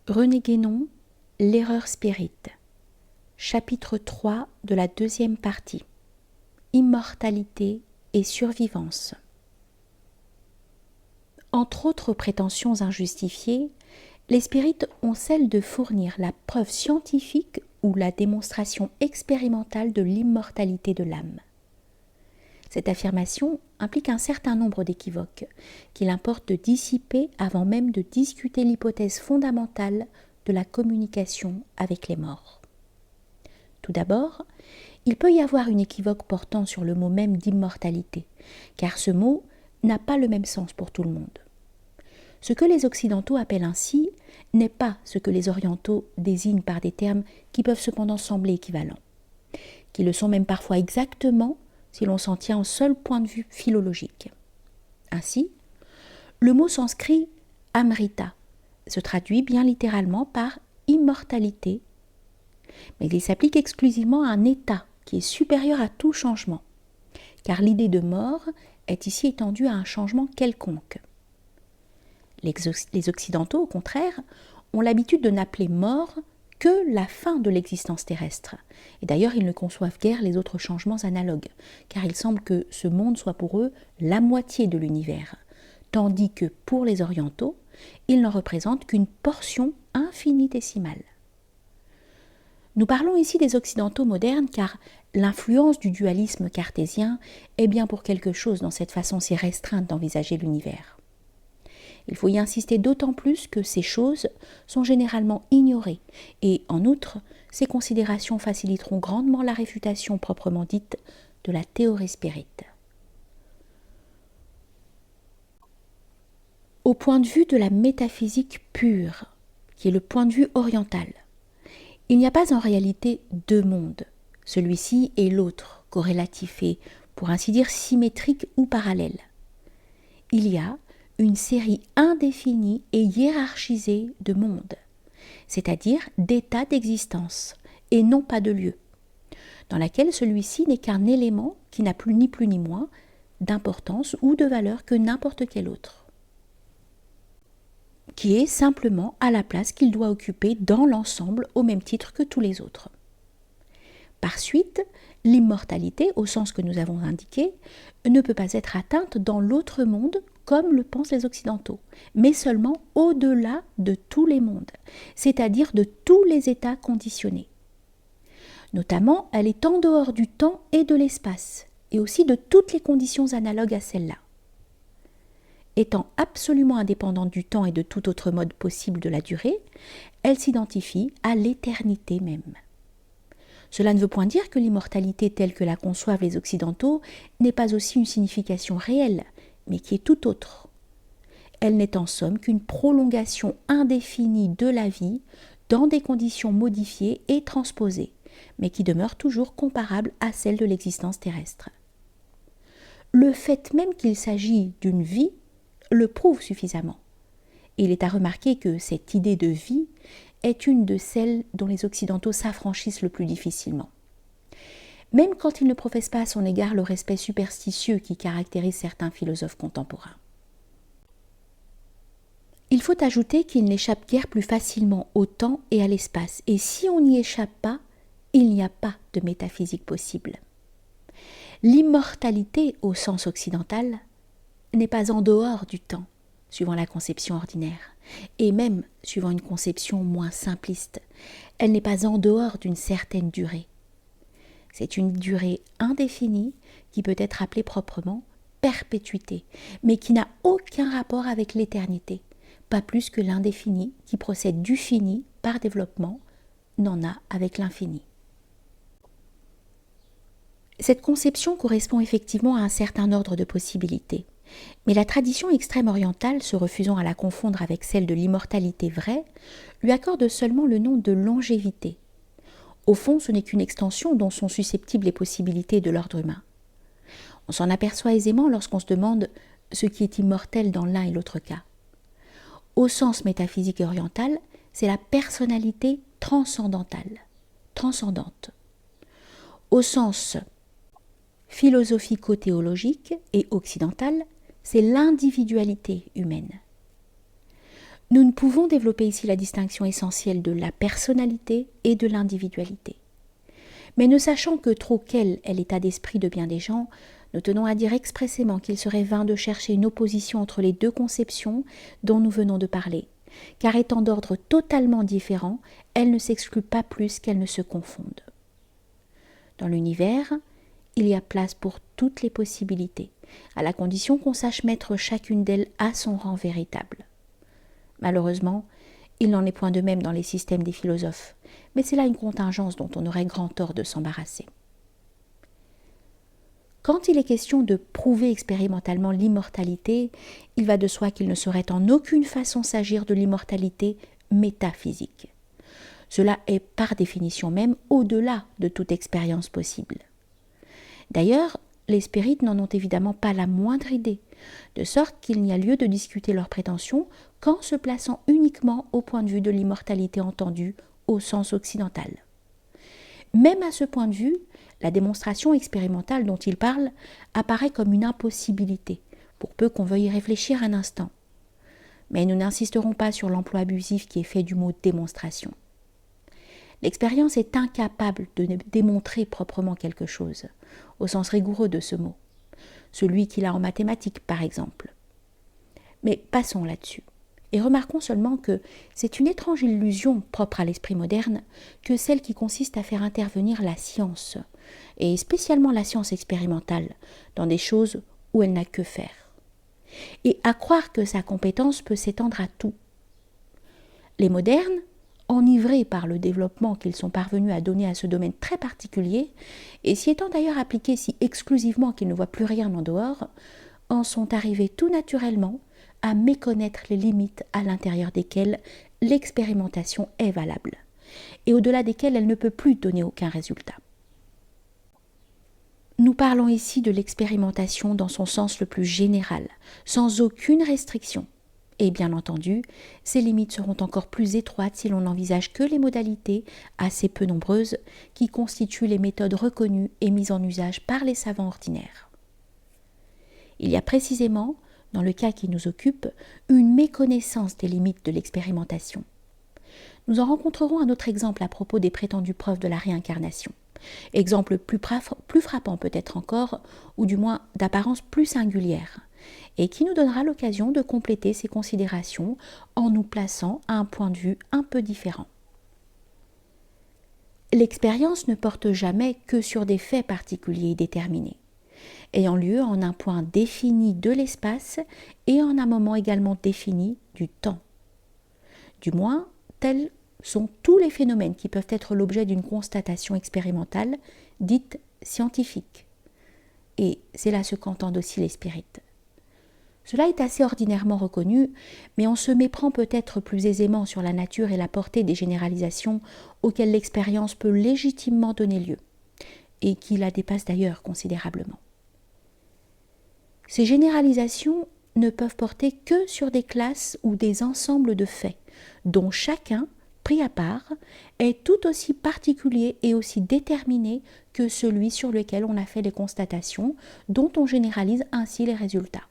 René Guénon, L'erreur spirit. Chapitre 3 de la deuxième partie. Immortalité et survivance. Entre autres prétentions injustifiées, les spirites ont celle de fournir la preuve scientifique ou la démonstration expérimentale de l'immortalité de l'âme. Cette affirmation implique un certain nombre d'équivoques qu'il importe de dissiper avant même de discuter l'hypothèse fondamentale de la communication avec les morts. Tout d'abord, il peut y avoir une équivoque portant sur le mot même d'immortalité, car ce mot n'a pas le même sens pour tout le monde. Ce que les Occidentaux appellent ainsi n'est pas ce que les Orientaux désignent par des termes qui peuvent cependant sembler équivalents, qui le sont même parfois exactement si l'on s'en tient au seul point de vue philologique. Ainsi, le mot sanskrit amrita se traduit bien littéralement par immortalité, mais il s'applique exclusivement à un état qui est supérieur à tout changement, car l'idée de mort est ici étendue à un changement quelconque. Les Occidentaux, au contraire, ont l'habitude de n'appeler mort que la fin de l'existence terrestre. Et d'ailleurs, ils ne conçoivent guère les autres changements analogues, car il semble que ce monde soit pour eux la moitié de l'univers, tandis que pour les Orientaux, il n'en représente qu'une portion infinitésimale. Nous parlons ici des Occidentaux modernes car l'influence du dualisme cartésien est bien pour quelque chose dans cette façon si restreinte d'envisager l'univers. Il faut y insister d'autant plus que ces choses sont généralement ignorées et, en outre, ces considérations faciliteront grandement la réfutation proprement dite de la théorie spirit. Au point de vue de la métaphysique pure, qui est le point de vue oriental, il n'y a pas en réalité deux mondes, celui-ci et l'autre, corrélatifs et, pour ainsi dire, symétriques ou parallèles. Il y a une série indéfinie et hiérarchisée de mondes, c'est-à-dire d'états d'existence, et non pas de lieux, dans laquelle celui-ci n'est qu'un élément qui n'a plus ni moins d'importance ou de valeur que n'importe quel autre, qui est simplement à la place qu'il doit occuper dans l'ensemble au même titre que tous les autres. Par suite, l'immortalité, au sens que nous avons indiqué, ne peut pas être atteinte dans l'autre monde comme le pensent les Occidentaux, mais seulement au-delà de tous les mondes, c'est-à-dire de tous les états conditionnés. Notamment, elle est en dehors du temps et de l'espace, et aussi de toutes les conditions analogues à celle-là. Étant absolument indépendante du temps et de tout autre mode possible de la durée, elle s'identifie à l'éternité même. Cela ne veut point dire que l'immortalité telle que la conçoivent les Occidentaux n'est pas aussi une signification réelle, mais qui est tout autre. Elle n'est en somme qu'une prolongation indéfinie de la vie dans des conditions modifiées et transposées, mais qui demeure toujours comparable à celle de l'existence terrestre. Le fait même qu'il s'agit d'une vie le prouve suffisamment. Et il est à remarquer que cette idée de vie est une de celles dont les Occidentaux s'affranchissent le plus difficilement. Même quand ils ne professent pas à son égard le respect superstitieux qui caractérise certains philosophes contemporains. Il faut ajouter qu'ils n'échappent guère plus facilement au temps et à l'espace, et si on n'y échappe pas, il n'y a pas de métaphysique possible. L'immortalité, au sens occidental, n'est pas en dehors du temps, suivant la conception ordinaire, et même suivant une conception moins simpliste, elle n'est pas en dehors d'une certaine durée. C'est une durée indéfinie qui peut être appelée proprement perpétuité, mais qui n'a aucun rapport avec l'éternité, pas plus que l'indéfini qui procède du fini par développement n'en a avec l'infini. Cette conception correspond effectivement à un certain ordre de possibilités, mais la tradition extrême-orientale, se refusant à la confondre avec celle de l'immortalité vraie, lui accorde seulement le nom de longévité. Au fond, ce n'est qu'une extension dont sont susceptibles les possibilités de l'ordre humain. On s'en aperçoit aisément lorsqu'on se demande ce qui est immortel dans l'un et l'autre cas. Au sens métaphysique oriental, c'est la personnalité transcendante. Au sens philosophico-théologique et occidental, c'est l'individualité humaine. Nous ne pouvons développer ici la distinction essentielle de la personnalité et de l'individualité. Mais ne sachant que trop quel est l'état d'esprit de bien des gens, nous tenons à dire expressément qu'il serait vain de chercher une opposition entre les deux conceptions dont nous venons de parler, car étant d'ordre totalement différent, elles ne s'excluent pas plus qu'elles ne se confondent. Dans l'univers, il y a place pour toutes les possibilités, à la condition qu'on sache mettre chacune d'elles à son rang véritable. Malheureusement, il n'en est point de même dans les systèmes des philosophes, mais c'est là une contingence dont on aurait grand tort de s'embarrasser. Quand il est question de prouver expérimentalement l'immortalité, il va de soi qu'il ne saurait en aucune façon s'agir de l'immortalité métaphysique. Cela est par définition même au-delà de toute expérience possible. D'ailleurs, les spirites n'en ont évidemment pas la moindre idée, de sorte qu'il n'y a lieu de discuter leurs prétentions qu'en se plaçant uniquement au point de vue de l'immortalité entendue au sens occidental. Même à ce point de vue, la démonstration expérimentale dont il parle apparaît comme une impossibilité, pour peu qu'on veuille y réfléchir un instant. Mais nous n'insisterons pas sur l'emploi abusif qui est fait du mot démonstration. L'expérience est incapable de démontrer proprement quelque chose, au sens rigoureux de ce mot, celui qu'il a en mathématiques par exemple. Mais passons là-dessus, et remarquons seulement que c'est une étrange illusion propre à l'esprit moderne que celle qui consiste à faire intervenir la science, et spécialement la science expérimentale, dans des choses où elle n'a que faire, et à croire que sa compétence peut s'étendre à tout. Les modernes, enivrés par le développement qu'ils sont parvenus à donner à ce domaine très particulier, et s'y étant d'ailleurs appliqués si exclusivement qu'ils ne voient plus rien en dehors, en sont arrivés tout naturellement à méconnaître les limites à l'intérieur desquelles l'expérimentation est valable, et au-delà desquelles elle ne peut plus donner aucun résultat. Nous parlons ici de l'expérimentation dans son sens le plus général, sans aucune restriction. Et bien entendu, ces limites seront encore plus étroites si l'on n'envisage que les modalités, assez peu nombreuses, qui constituent les méthodes reconnues et mises en usage par les savants ordinaires. Il y a précisément, dans le cas qui nous occupe, une méconnaissance des limites de l'expérimentation. Nous en rencontrerons un autre exemple à propos des prétendues preuves de la réincarnation. Exemple plus frappant peut-être encore, ou du moins d'apparence plus singulière, et qui nous donnera l'occasion de compléter ces considérations en nous plaçant à un point de vue un peu différent. L'expérience ne porte jamais que sur des faits particuliers et déterminés, ayant lieu en un point défini de l'espace et en un moment également défini du temps. Du moins, tels sont tous les phénomènes qui peuvent être l'objet d'une constatation expérimentale dite scientifique. Et c'est là ce qu'entendent aussi les spirites. Cela est assez ordinairement reconnu, mais on se méprend peut-être plus aisément sur la nature et la portée des généralisations auxquelles l'expérience peut légitimement donner lieu, et qui la dépassent d'ailleurs considérablement. Ces généralisations ne peuvent porter que sur des classes ou des ensembles de faits, dont chacun, pris à part, est tout aussi particulier et aussi déterminé que celui sur lequel on a fait les constatations, dont on généralise ainsi les résultats.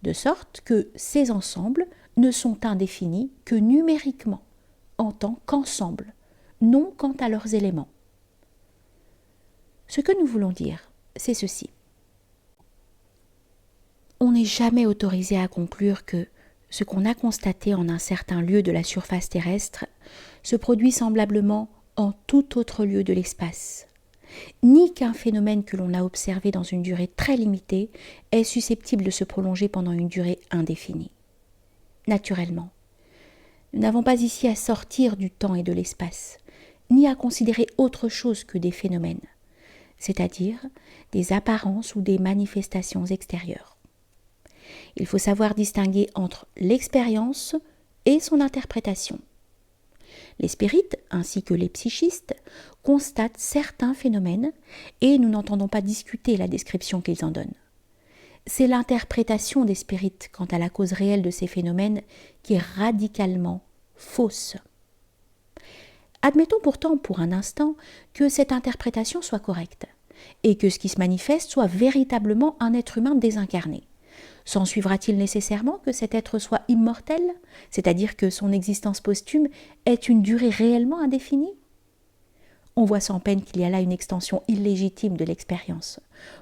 De sorte que ces ensembles ne sont indéfinis que numériquement, en tant qu'ensemble, non quant à leurs éléments. Ce que nous voulons dire, c'est ceci. On n'est jamais autorisé à conclure que ce qu'on a constaté en un certain lieu de la surface terrestre se produit semblablement en tout autre lieu de l'espace, ni qu'un phénomène que l'on a observé dans une durée très limitée est susceptible de se prolonger pendant une durée indéfinie. Naturellement, nous n'avons pas ici à sortir du temps et de l'espace, ni à considérer autre chose que des phénomènes, c'est-à-dire des apparences ou des manifestations extérieures. Il faut savoir distinguer entre l'expérience et son interprétation. Les spirites, ainsi que les psychistes, constatent certains phénomènes et nous n'entendons pas discuter la description qu'ils en donnent. C'est l'interprétation des spirites quant à la cause réelle de ces phénomènes qui est radicalement fausse. Admettons pourtant pour un instant que cette interprétation soit correcte et que ce qui se manifeste soit véritablement un être humain désincarné. S'en suivra-t-il nécessairement que cet être soit immortel, c'est-à-dire que son existence posthume ait une durée réellement indéfinie ? On voit sans peine qu'il y a là une extension illégitime de l'expérience,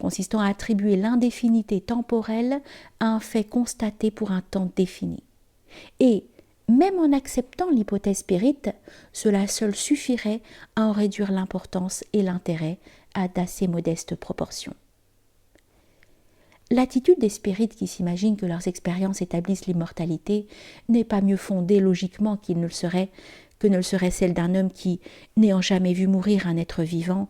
consistant à attribuer l'indéfinité temporelle à un fait constaté pour un temps défini. Et, même en acceptant l'hypothèse spirite, cela seul suffirait à en réduire l'importance et l'intérêt à d'assez modestes proportions. L'attitude des spirites qui s'imaginent que leurs expériences établissent l'immortalité n'est pas mieux fondée logiquement que ne le serait celle d'un homme qui, n'ayant jamais vu mourir un être vivant,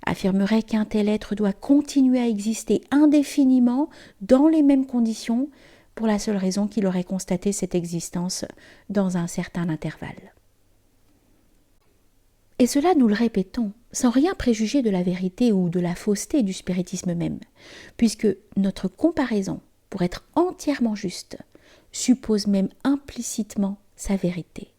affirmerait qu'un tel être doit continuer à exister indéfiniment dans les mêmes conditions pour la seule raison qu'il aurait constaté cette existence dans un certain intervalle. Et cela, nous le répétons, sans rien préjuger de la vérité ou de la fausseté du spiritisme même, puisque notre comparaison, pour être entièrement juste, suppose même implicitement sa vérité.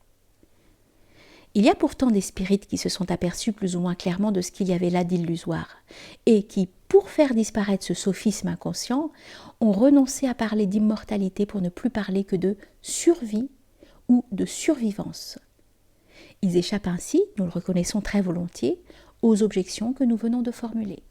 Il y a pourtant des spirites qui se sont aperçus plus ou moins clairement de ce qu'il y avait là d'illusoire, et qui, pour faire disparaître ce sophisme inconscient, ont renoncé à parler d'immortalité pour ne plus parler que de survie ou de survivance. Ils échappent ainsi, nous le reconnaissons très volontiers, aux objections que nous venons de formuler.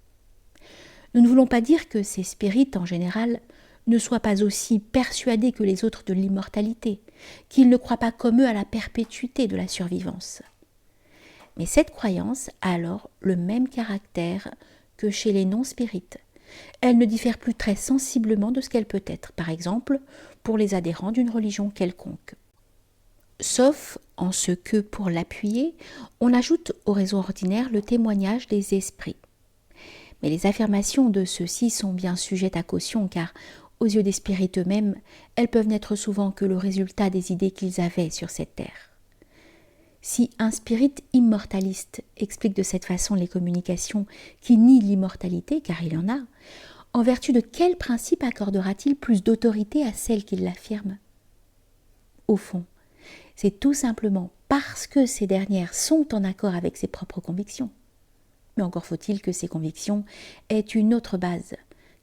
Nous ne voulons pas dire que ces spirites, en général, ne soient pas aussi persuadés que les autres de l'immortalité, qu'ils ne croient pas comme eux à la perpétuité de la survivance. Mais cette croyance a alors le même caractère que chez les non-spirites. Elle ne diffère plus très sensiblement de ce qu'elle peut être, par exemple, pour les adhérents d'une religion quelconque. Sauf en ce que, pour l'appuyer, on ajoute au réseau ordinaire le témoignage des esprits. Mais les affirmations de ceux-ci sont bien sujettes à caution, car, aux yeux des spirites eux-mêmes, elles peuvent n'être souvent que le résultat des idées qu'ils avaient sur cette terre. Si un spirit immortaliste explique de cette façon les communications qui nient l'immortalité, car il y en a, en vertu de quel principe accordera-t-il plus d'autorité à celles qui l'affirment ? Au fond, c'est tout simplement parce que ces dernières sont en accord avec ses propres convictions. Mais encore faut-il que ces convictions aient une autre base,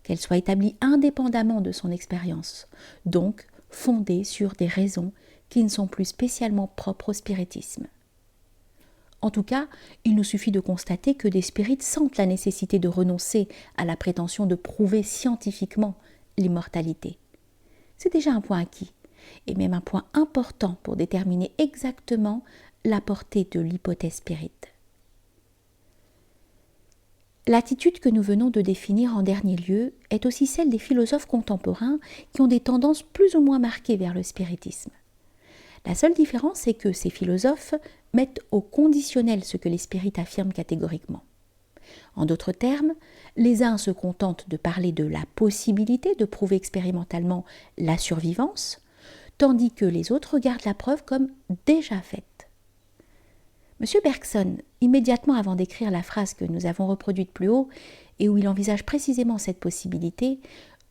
qu'elles soient établies indépendamment de son expérience, donc fondées sur des raisons qui ne sont plus spécialement propres au spiritisme. En tout cas, il nous suffit de constater que des spirites sentent la nécessité de renoncer à la prétention de prouver scientifiquement l'immortalité. C'est déjà un point acquis, et même un point important pour déterminer exactement la portée de l'hypothèse spirite. L'attitude que nous venons de définir en dernier lieu est aussi celle des philosophes contemporains qui ont des tendances plus ou moins marquées vers le spiritisme. La seule différence est que ces philosophes mettent au conditionnel ce que les spirites affirment catégoriquement. En d'autres termes, les uns se contentent de parler de la possibilité de prouver expérimentalement la survivance, tandis que les autres regardent la preuve comme déjà faite. M. Bergson, immédiatement avant d'écrire la phrase que nous avons reproduite plus haut, et où il envisage précisément cette possibilité,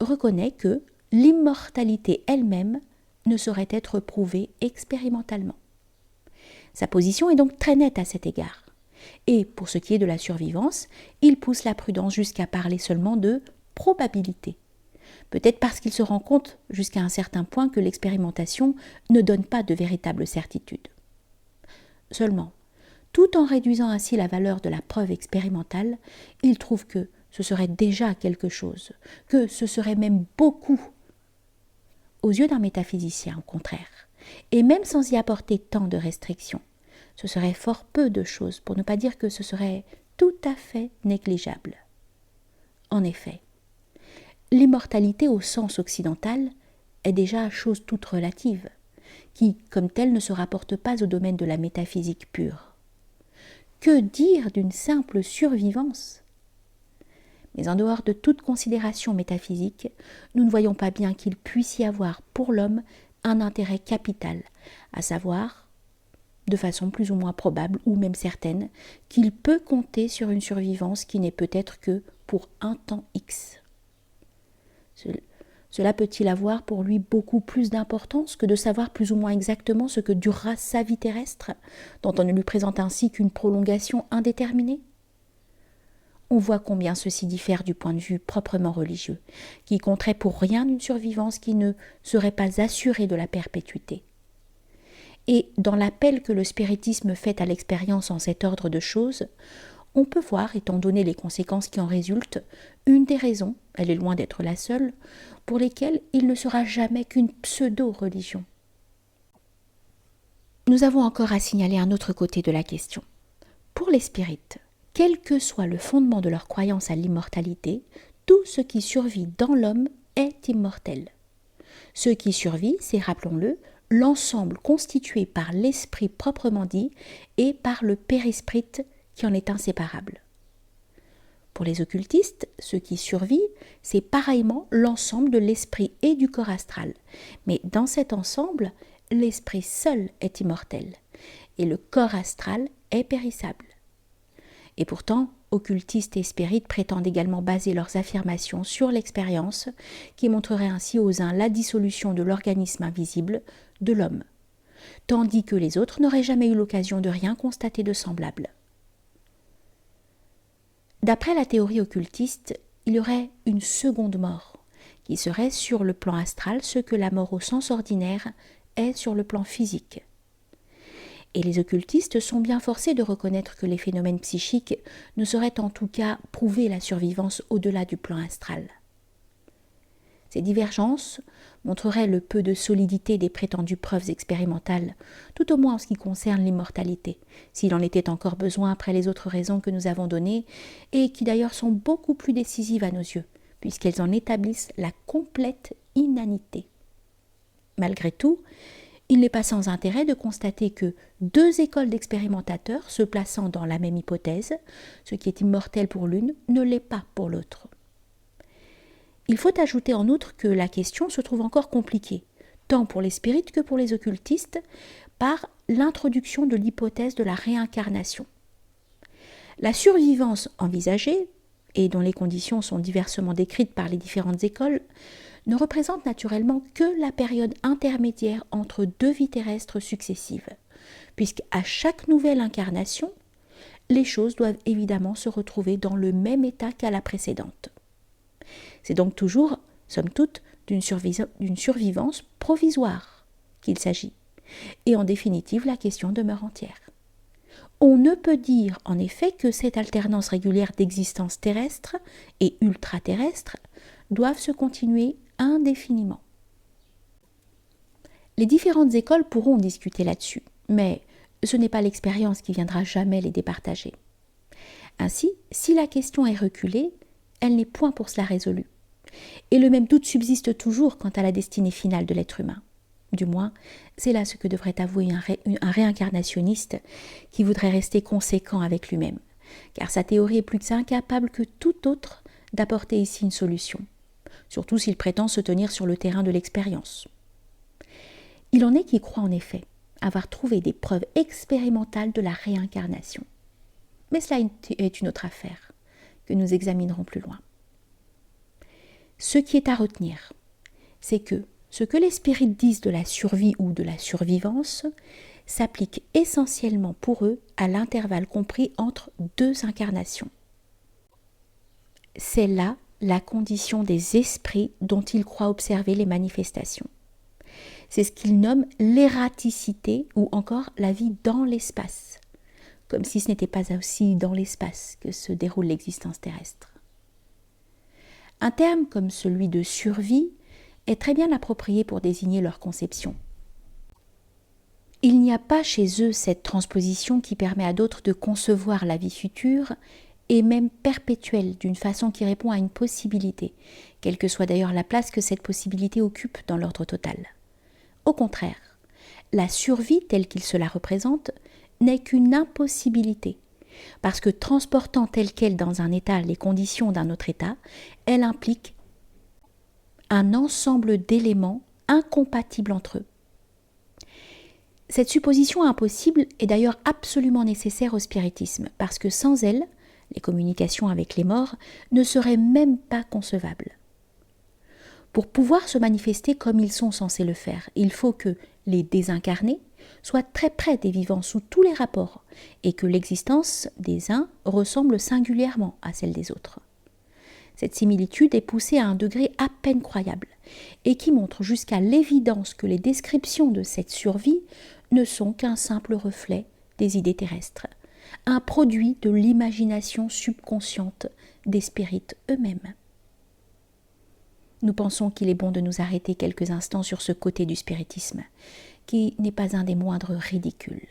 reconnaît que l'immortalité elle-même ne saurait être prouvée expérimentalement. Sa position est donc très nette à cet égard. Et pour ce qui est de la survivance, il pousse la prudence jusqu'à parler seulement de probabilité. Peut-être parce qu'il se rend compte jusqu'à un certain point que l'expérimentation ne donne pas de véritable certitude. Seulement, tout en réduisant ainsi la valeur de la preuve expérimentale, il trouve que ce serait déjà quelque chose, que ce serait même beaucoup. Aux yeux d'un métaphysicien, au contraire, et même sans y apporter tant de restrictions, ce serait fort peu de choses, pour ne pas dire que ce serait tout à fait négligeable. En effet, l'immortalité au sens occidental est déjà chose toute relative, qui, comme telle, ne se rapporte pas au domaine de la métaphysique pure. Que dire d'une simple survivance ? Mais en dehors de toute considération métaphysique, nous ne voyons pas bien qu'il puisse y avoir pour l'homme un intérêt capital, à savoir, de façon plus ou moins probable ou même certaine, qu'il peut compter sur une survivance qui n'est peut-être que pour un temps X. Cela peut-il avoir pour lui beaucoup plus d'importance que de savoir plus ou moins exactement ce que durera sa vie terrestre, dont on ne lui présente ainsi qu'une prolongation indéterminée ? on voit combien ceci diffère du point de vue proprement religieux, qui compterait pour rien une survivance qui ne serait pas assurée de la perpétuité. Et dans l'appel que le spiritisme fait à l'expérience en cet ordre de choses, on peut voir, étant donné les conséquences qui en résultent, une des raisons, elle est loin d'être la seule, pour lesquelles il ne sera jamais qu'une pseudo-religion. Nous avons encore à signaler un autre côté de la question. Pour les spirites, quel que soit le fondement de leur croyance à l'immortalité, tout ce qui survit dans l'homme est immortel. Ce qui survit, c'est, rappelons-le, l'ensemble constitué par l'esprit proprement dit et par le périsprit qui en est inséparable. Pour les occultistes, ce qui survit, c'est pareillement l'ensemble de l'esprit et du corps astral. Mais dans cet ensemble, l'esprit seul est immortel et le corps astral est périssable. Et pourtant, occultistes et spirites prétendent également baser leurs affirmations sur l'expérience qui montrerait ainsi aux uns la dissolution de l'organisme invisible de l'homme, tandis que les autres n'auraient jamais eu l'occasion de rien constater de semblable. D'après la théorie occultiste, il y aurait une seconde mort, qui serait sur le plan astral ce que la mort au sens ordinaire est sur le plan physique. Et les occultistes sont bien forcés de reconnaître que les phénomènes psychiques ne sauraient en tout cas prouver la survivance au-delà du plan astral. Ces divergences montreraient le peu de solidité des prétendues preuves expérimentales, tout au moins en ce qui concerne l'immortalité, s'il en était encore besoin après les autres raisons que nous avons données, et qui d'ailleurs sont beaucoup plus décisives à nos yeux, puisqu'elles en établissent la complète inanité. Malgré tout, il n'est pas sans intérêt de constater que deux écoles d'expérimentateurs se plaçant dans la même hypothèse, ce qui est immortel pour l'une ne l'est pas pour l'autre. Il faut ajouter en outre que la question se trouve encore compliquée, tant pour les spirites que pour les occultistes, par l'introduction de l'hypothèse de la réincarnation. La survivance envisagée, et dont les conditions sont diversement décrites par les différentes écoles, ne représente naturellement que la période intermédiaire entre deux vies terrestres successives, puisqu'à chaque nouvelle incarnation, les choses doivent évidemment se retrouver dans le même état qu'à la précédente. C'est donc toujours, somme toute, d'une survivance provisoire qu'il s'agit. Et en définitive, la question demeure entière. On ne peut dire en effet que cette alternance régulière d'existence terrestre et ultraterrestre doivent se continuer indéfiniment. Les différentes écoles pourront discuter là-dessus, mais ce n'est pas l'expérience qui viendra jamais les départager. Ainsi, si la question est reculée, elle n'est point pour cela résolue. Et le même doute subsiste toujours quant à la destinée finale de l'être humain. Du moins, c'est là ce que devrait avouer un réincarnationniste qui voudrait rester conséquent avec lui-même, car sa théorie est plus incapable que tout autre d'apporter ici une solution, surtout s'il prétend se tenir sur le terrain de l'expérience. Il en est qui croient en effet avoir trouvé des preuves expérimentales de la réincarnation. Mais cela est une autre affaire, que nous examinerons plus loin. Ce qui est à retenir, c'est que ce que les spirites disent de la survie ou de la survivance s'applique essentiellement pour eux à l'intervalle compris entre deux incarnations. C'est là la condition des esprits dont ils croient observer les manifestations. C'est ce qu'ils nomment l'ératicité ou encore la vie dans l'espace, comme si ce n'était pas aussi dans l'espace que se déroule l'existence terrestre. Un terme comme celui de survie est très bien approprié pour désigner leur conception. Il n'y a pas chez eux cette transposition qui permet à d'autres de concevoir la vie future et même perpétuelle d'une façon qui répond à une possibilité, quelle que soit d'ailleurs la place que cette possibilité occupe dans l'ordre total. Au contraire, la survie telle qu'il se la représente n'est qu'une impossibilité, parce que transportant telle qu'elle dans un état les conditions d'un autre état, elle implique un ensemble d'éléments incompatibles entre eux. Cette supposition impossible est d'ailleurs absolument nécessaire au spiritisme, parce que sans elle, les communications avec les morts ne seraient même pas concevables. Pour pouvoir se manifester comme ils sont censés le faire, il faut que les désincarnés soit très près des vivants sous tous les rapports, et que l'existence des uns ressemble singulièrement à celle des autres. Cette similitude est poussée à un degré à peine croyable, et qui montre jusqu'à l'évidence que les descriptions de cette survie ne sont qu'un simple reflet des idées terrestres, un produit de l'imagination subconsciente des spirites eux-mêmes. Nous pensons qu'il est bon de nous arrêter quelques instants sur ce côté du spiritisme, qui n'est pas un des moindres ridicules.